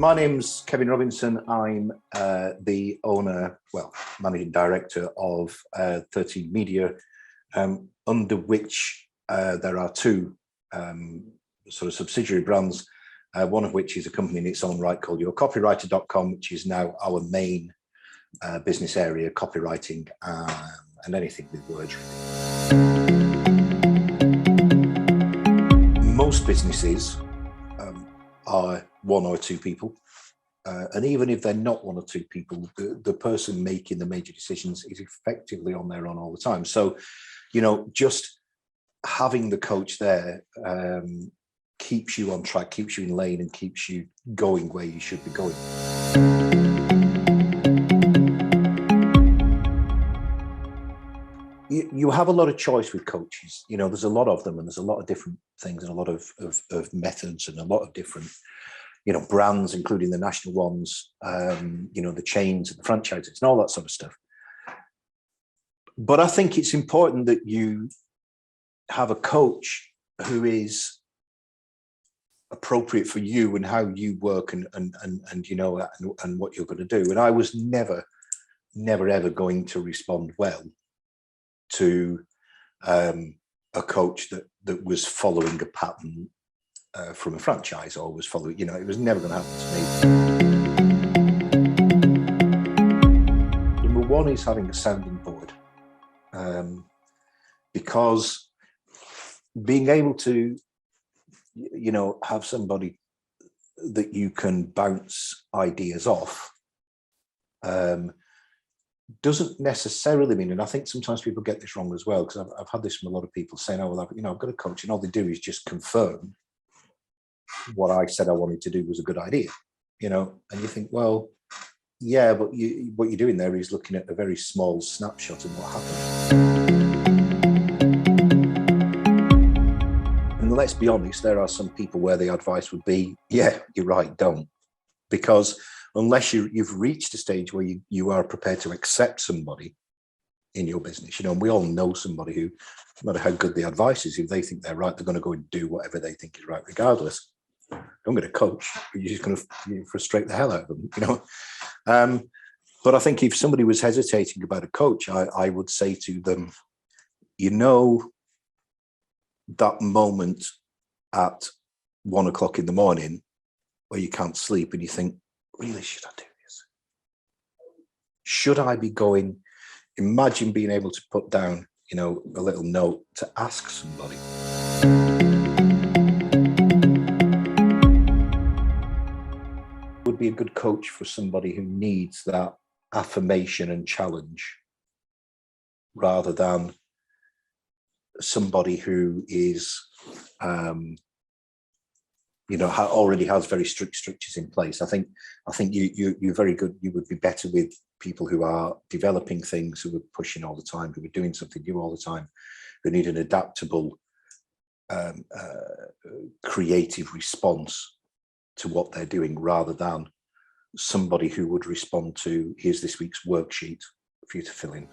My name's Kevin Robinson. I'm the owner, managing director of 13 Media, under which there are two sort of subsidiary brands, one of which is a company in its own right called yourcopywriter.com, which is now our main business area, copywriting and anything with words. Most businesses are one or two people, and even if they're not one or two people, the person making the major decisions is effectively on their own all the time. So, just having the coach there keeps you on track, keeps you in lane, and keeps you going where you should be going. You have a lot of choice with coaches. There's a lot of them, and there's a lot of different things, and a lot of methods, and a lot of different, brands, including the national ones, the chains and the franchises and all that sort of stuff. But I think it's important that you have a coach who is appropriate for you and how you work and what you're going to do. And I was never ever going to respond well to a coach that was following a pattern from a franchise, or was following, it was never going to happen to me. Number one is having a sounding board, because being able to, have somebody that you can bounce ideas off doesn't necessarily mean, and I think sometimes people get this wrong as well, because I've had this from a lot of people saying, I've got a coach, and all they do is just confirm what I said I wanted to do was a good idea, and you think, well, yeah, but what you're doing there is looking at a very small snapshot of what happened. And let's be honest, there are some people where the advice would be, yeah, you're right, don't. Because unless you've reached a stage where you are prepared to accept somebody in your business, and we all know somebody who, no matter how good the advice is, if they think they're right, they're going to go and do whatever they think is right, regardless. Don't get a coach, you're just going to frustrate the hell out of them, But I think if somebody was hesitating about a coach, I would say to them, that moment at 1 o'clock in the morning where you can't sleep and you think, really, should I do this? Should I be going? Imagine being able to put down, a little note to ask somebody. Would be a good coach for somebody who needs that affirmation and challenge, rather than somebody who is already has very strict structures in place. I think you're very good. You would be better with people who are developing things, who are pushing all the time, who are doing something new all the time, who need an adaptable, creative response to what they're doing, rather than somebody who would respond to, here's this week's worksheet for you to fill in.